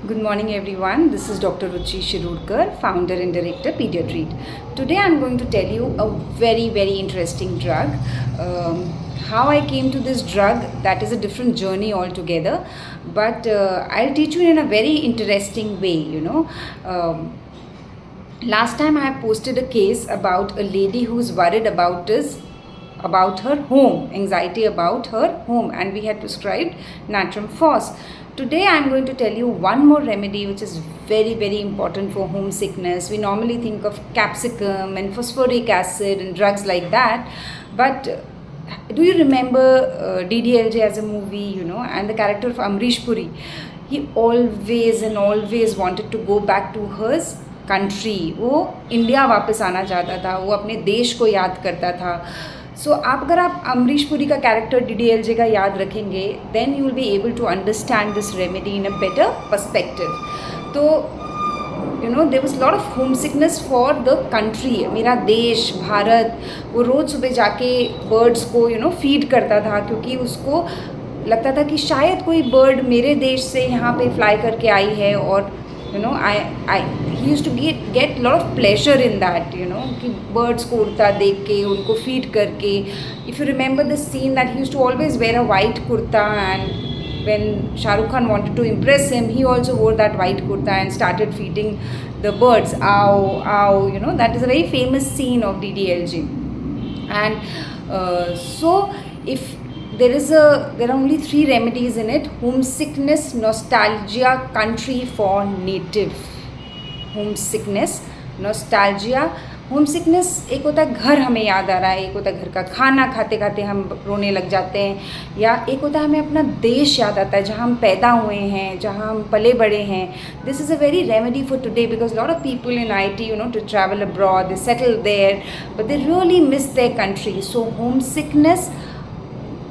Good morning everyone. This is Dr. Ruchi Shirurkar, founder and director Pediatreat. Today I'm going to tell you a very interesting drug. How I came to this drug, that is a different journey altogether, but I'll teach you in a very interesting way. Last time I posted a case about a lady who's worried about her home, anxiety about her home, and we had prescribed natrum phos. Today I am going to tell you one more remedy which is very important for homesickness. We normally think of capsicum and phosphoric acid and drugs like that, but do you remember DDLJ as a movie, and the character of Amrish Puri? He always wanted to go back to his country, वो India वापस आना चाहता था, वो अपने देश को याद करता था. सो अगर आप अमरीश पुरी का कैरेक्टर DDLJ का याद रखेंगे, then you will be able to understand this remedy in a better perspective. तो there was lot of homesickness for the country. मेरा देश भारत, वो रोज़ सुबह जाके बर्ड्स को फीड करता था, क्योंकि उसको लगता था कि शायद कोई बर्ड मेरे देश से यहाँ पे फ्लाई करके आई है, और he used to get lot of pleasure in that, कि birds को उड़ता देख के, उनको feed करके. If you remember the scene that he used to always wear a white kurta, and when Shah Rukh Khan wanted to impress him, he also wore that white kurta and started feeding the birds. Ow, that is a very famous scene of DDLJ. And so if there are only 3 remedies in it: homesickness, nostalgia, country for native. homesickness, nostalgia. homesickness एक होता है घर हमें याद आ रहा है, एक होता है घर का खाना खाते खाते हम रोने लग जाते हैं, या एक होता है हमें अपना देश याद आता है जहाँ हम पैदा हुए हैं, जहाँ हम पले बड़े हैं. This is a very remedy for today, because lot of people in IT to travel abroad, they settle there, but they really miss their country. So homesickness,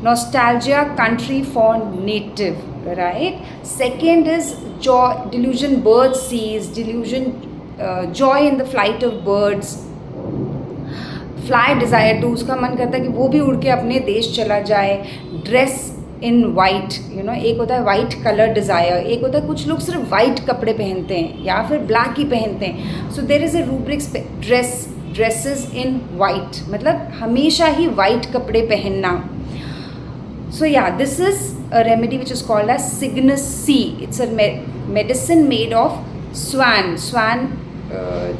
nostalgia, country for native, right? Second is joy, delusion birds sees, delusion, joy in the flight of birds. Fly desire to, उसका मन करता है कि वो भी उड़ के अपने देश चला जाए. ड्रेस इन वाइट, एक होता है वाइट कलर डिज़ायर, एक होता है कुछ लोग सिर्फ वाइट कपड़े पहनते हैं या फिर ब्लैक ही पहनते हैं. So there is a rubrics. Dresses in white मतलब हमेशा ही वाइट कपड़े पहनना. So yeah, this is a remedy which is called as cygnus-c. It's a medicine made of swan. Swan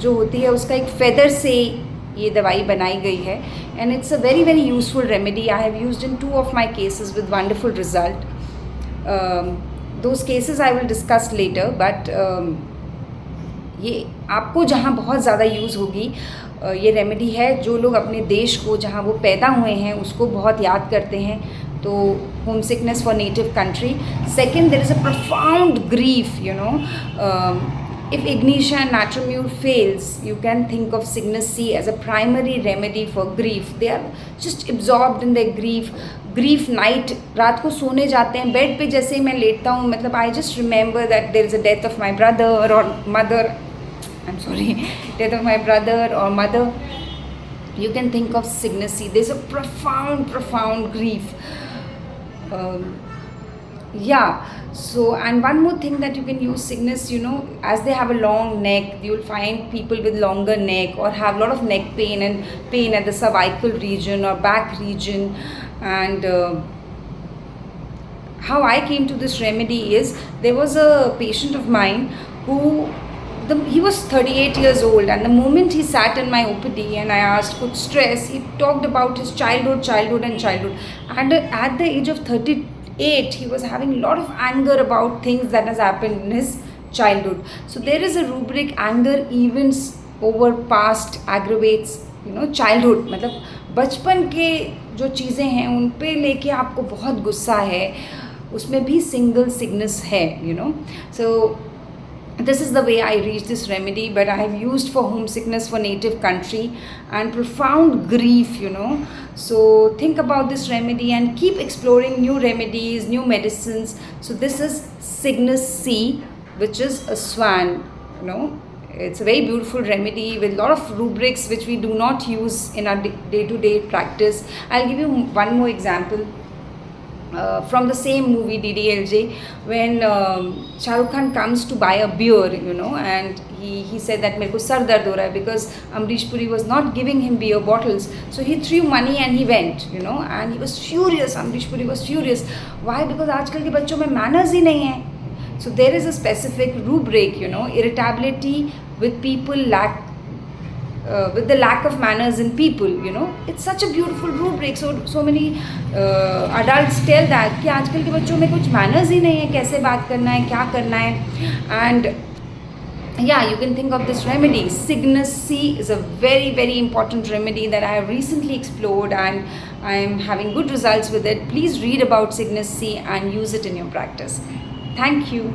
जो होती है उसका एक feather से ये दवाई बनाई गई है, and it's a very useful remedy. I have used in 2 of my cases with wonderful result. Those cases I will discuss later, but ये आपको जहाँ बहुत ज़्यादा यूज़ होगी ये रेमेडी है. जो लोग अपने देश को जहाँ वो पैदा हुए हैं उसको बहुत याद करते हैं, तो home sickness for native country. Second, there is a profound grief, if ignition and natramure fails, you can think of cygnus-c as a primary remedy for grief. They are just absorbed in their grief night. रात को सोने जाते हैं, bed पे जैसे ही मैं लेटता हूँ, मतलब I just remember that there is a death of my brother or mother. I'm sorry, death of my brother or mother. You can think of cygnus-c. There's a profound grief. So, and one more thing that you can use cygnus, as they have a long neck, you will find people with longer neck or have a lot of neck pain and pain at the cervical region or back region. And how I came to this remedy is, there was a patient of mine who he was 38 years old, and the moment he sat in my OPD and I asked, could stress, he talked about his childhood. And at the age of 38, he was having a lot of anger about things that has happened in his childhood. So there is a rubric: anger events over past aggravates, childhood. मतलब बचपन के जो चीज़ें हैं उन पे लेके आपको बहुत गुस्सा है, उसमें भी सिंगल सिग्नस है, So this is the way I reached this remedy, but I have used for homesickness for native country and profound grief, So think about this remedy and keep exploring new remedies, new medicines. So this is cygnus-c, which is a swan, It's a very beautiful remedy with a lot of rubrics which we do not use in our day-to-day practice. I'll give you one more example. from the same movie DDLJ, when Shah Rukh Khan comes to buy a beer, and he said that मेरे को sir दर्द हो रहा है, because Amrish Puri was not giving him beer bottles, so he threw money and he went, and he was furious. Amrish Puri was furious. Why? Because आजकल के बच्चों में manners ही नहीं है. So there is a specific rubric, irritability with people with the lack of manners in people, it's such a beautiful rubric. So many adults tell that कि आजकल के बच्चों में कुछ manners ही नहीं है, कैसे बात करना है, क्या करना है. And yeah, you can think of this remedy. Cygnus-c is a very, very important remedy that I have recently explored, and I am having good results with it. Please read about Cygnus-c and use it in your practice. Thank you.